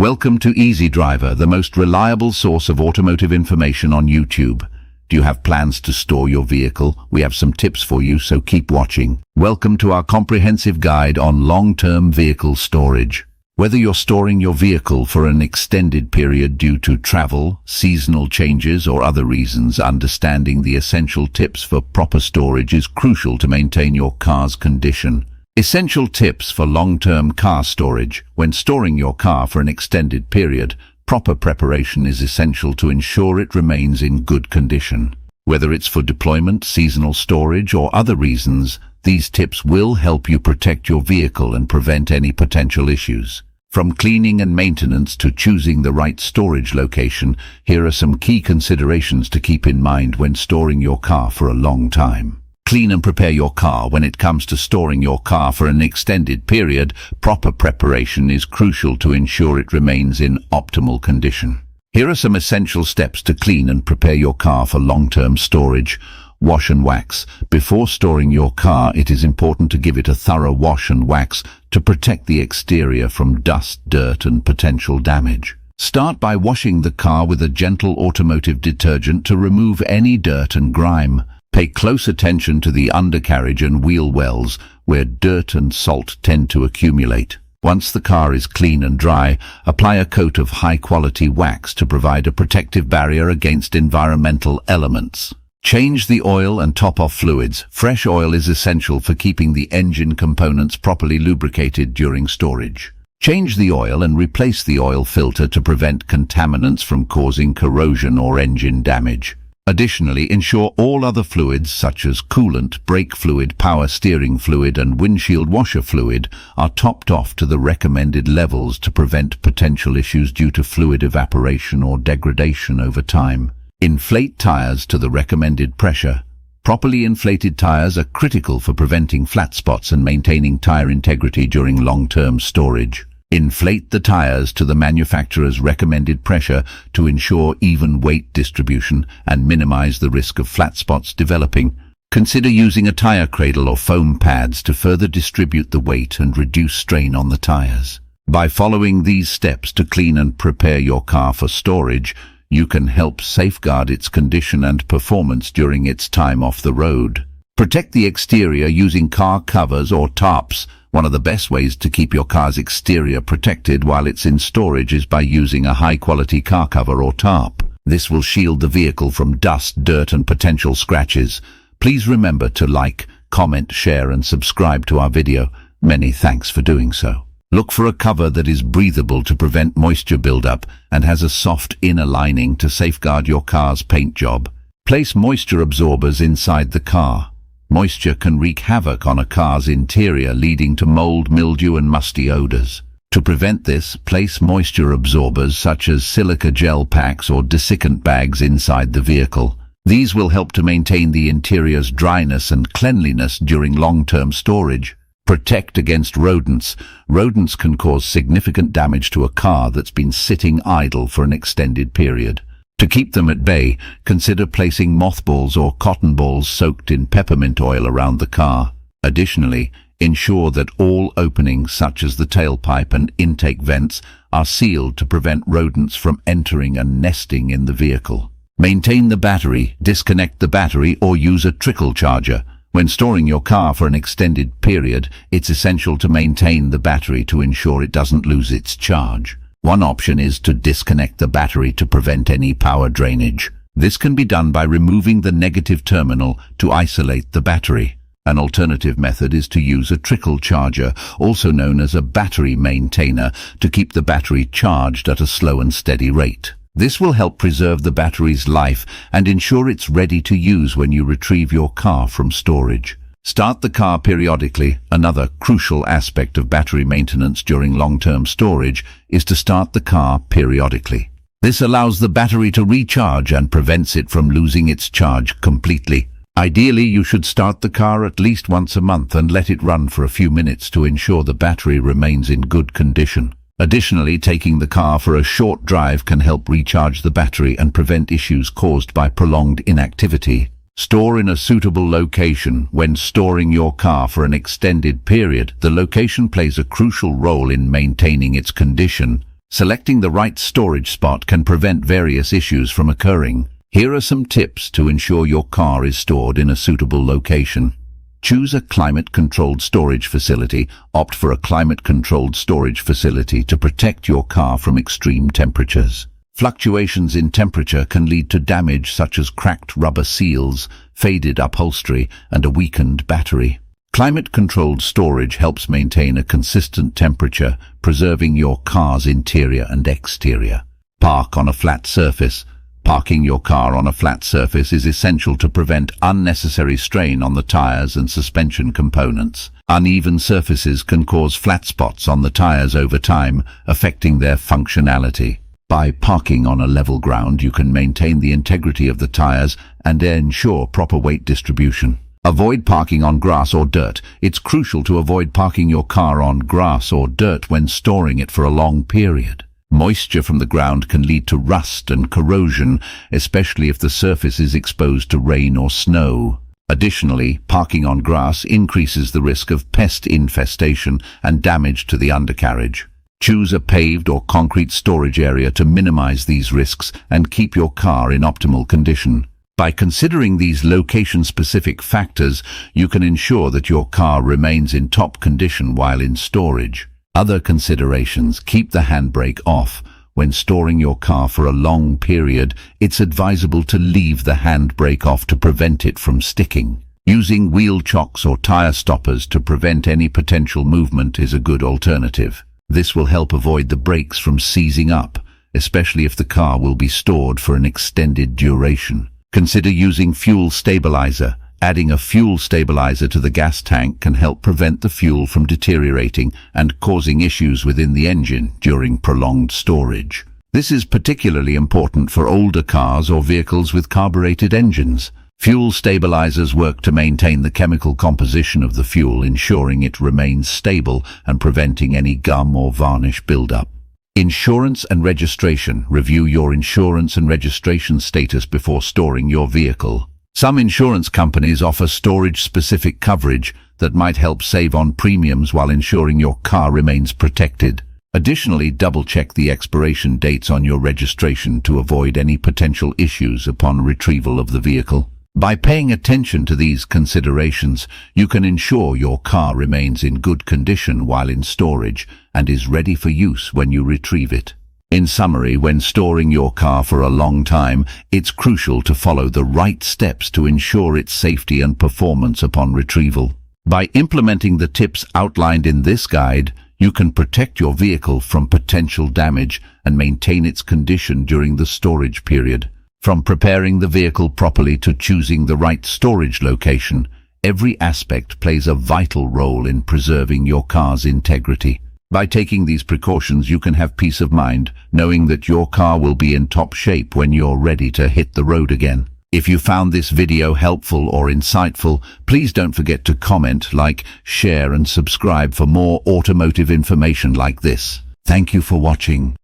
Welcome to Easy Driver, the most reliable source of automotive information on YouTube. Do you have plans to store your vehicle? We have some tips for you, so keep watching. Welcome to our comprehensive guide on long-term vehicle storage. Whether you're storing your vehicle for an extended period due to travel, seasonal changes, or other reasons, understanding the essential tips for proper storage is crucial to maintain your car's condition. Essential tips for long-term car storage. When storing your car for an extended period, proper preparation is essential to ensure it remains in good condition. Whether it's for deployment, seasonal storage, or other reasons, these tips will help you protect your vehicle and prevent any potential issues. From cleaning and maintenance to choosing the right storage location, here are some key considerations to keep in mind when storing your car for a long time. Clean and prepare your car. When it comes to storing your car for an extended period, proper preparation is crucial to ensure it remains in optimal condition. Here are some essential steps to clean and prepare your car for long-term storage. Wash and wax. Before storing your car, it is important to give it a thorough wash and wax to protect the exterior from dust, dirt, and potential damage. Start by washing the car with a gentle automotive detergent to remove any dirt and grime. Pay close attention to the undercarriage and wheel wells, where dirt and salt tend to accumulate. Once the car is clean and dry, apply a coat of high-quality wax to provide a protective barrier against environmental elements. Change the oil and top-off fluids. Fresh oil is essential for keeping the engine components properly lubricated during storage. Change the oil and replace the oil filter to prevent contaminants from causing corrosion or engine damage. Additionally, ensure all other fluids such as coolant, brake fluid, power steering fluid, and windshield washer fluid are topped off to the recommended levels to prevent potential issues due to fluid evaporation or degradation over time. Inflate tires to the recommended pressure. Properly inflated tires are critical for preventing flat spots and maintaining tire integrity during long-term storage. Inflate the tires to the manufacturer's recommended pressure to ensure even weight distribution and minimize the risk of flat spots developing. Consider using a tire cradle or foam pads to further distribute the weight and reduce strain on the tires. By following these steps to clean and prepare your car for storage, you can help safeguard its condition and performance during its time off the road. Protect the exterior using car covers or tarps. One of the best ways to keep your car's exterior protected while it's in storage is by using a high-quality car cover or tarp. This will shield the vehicle from dust, dirt, and potential scratches. Please remember to like, comment, share, and subscribe to our video. Many thanks for doing so. Look for a cover that is breathable to prevent moisture buildup and has a soft inner lining to safeguard your car's paint job. Place moisture absorbers inside the car. Moisture can wreak havoc on a car's interior, leading to mold, mildew, and musty odors. To prevent this, place moisture absorbers such as silica gel packs or desiccant bags inside the vehicle. These will help to maintain the interior's dryness and cleanliness during long-term storage. Protect against rodents. Rodents can cause significant damage to a car that's been sitting idle for an extended period. To keep them at bay, consider placing mothballs or cotton balls soaked in peppermint oil around the car. Additionally, ensure that all openings such as the tailpipe and intake vents are sealed to prevent rodents from entering and nesting in the vehicle. Maintain the battery. Disconnect the battery or use a trickle charger. When storing your car for an extended period, it's essential to maintain the battery to ensure it doesn't lose its charge. One option is to disconnect the battery to prevent any power drainage. This can be done by removing the negative terminal to isolate the battery. An alternative method is to use a trickle charger, also known as a battery maintainer, to keep the battery charged at a slow and steady rate. This will help preserve the battery's life and ensure it's ready to use when you retrieve your car from storage. Start the car periodically. Another crucial aspect of battery maintenance during long-term storage is to start the car periodically. This allows the battery to recharge and prevents it from losing its charge completely. Ideally, you should start the car at least once a month and let it run for a few minutes to ensure the battery remains in good condition. Additionally, taking the car for a short drive can help recharge the battery and prevent issues caused by prolonged inactivity. Store in a suitable location. When storing your car for an extended period, the location plays a crucial role in maintaining its condition. Selecting the right storage spot can prevent various issues from occurring. Here are some tips to ensure your car is stored in a suitable location. Choose a climate-controlled storage facility. Opt for a climate-controlled storage facility to protect your car from extreme temperatures. Fluctuations in temperature can lead to damage such as cracked rubber seals, faded upholstery, and a weakened battery. Climate-controlled storage helps maintain a consistent temperature, preserving your car's interior and exterior. Park on a flat surface. Parking your car on a flat surface is essential to prevent unnecessary strain on the tires and suspension components. Uneven surfaces can cause flat spots on the tires over time, affecting their functionality. By parking on a level ground, you can maintain the integrity of the tires and ensure proper weight distribution. Avoid parking on grass or dirt. It's crucial to avoid parking your car on grass or dirt when storing it for a long period. Moisture from the ground can lead to rust and corrosion, especially if the surface is exposed to rain or snow. Additionally, parking on grass increases the risk of pest infestation and damage to the undercarriage. Choose a paved or concrete storage area to minimize these risks and keep your car in optimal condition. By considering these location-specific factors, you can ensure that your car remains in top condition while in storage. Other considerations: keep the handbrake off. When storing your car for a long period, it's advisable to leave the handbrake off to prevent it from sticking. Using wheel chocks or tire stoppers to prevent any potential movement is a good alternative. This will help avoid the brakes from seizing up, especially if the car will be stored for an extended duration. Consider using fuel stabilizer. Adding a fuel stabilizer to the gas tank can help prevent the fuel from deteriorating and causing issues within the engine during prolonged storage. This is particularly important for older cars or vehicles with carbureted engines. Fuel stabilizers work to maintain the chemical composition of the fuel, ensuring it remains stable and preventing any gum or varnish buildup. Insurance and registration. Review your insurance and registration status before storing your vehicle. Some insurance companies offer storage-specific coverage that might help save on premiums while ensuring your car remains protected. Additionally, double-check the expiration dates on your registration to avoid any potential issues upon retrieval of the vehicle. By paying attention to these considerations, you can ensure your car remains in good condition while in storage and is ready for use when you retrieve it. In summary, when storing your car for a long time, it's crucial to follow the right steps to ensure its safety and performance upon retrieval. By implementing the tips outlined in this guide, you can protect your vehicle from potential damage and maintain its condition during the storage period. From preparing the vehicle properly to choosing the right storage location, every aspect plays a vital role in preserving your car's integrity. By taking these precautions, you can have peace of mind, knowing that your car will be in top shape when you're ready to hit the road again. If you found this video helpful or insightful, please don't forget to comment, like, share and subscribe for more automotive information like this. Thank you for watching.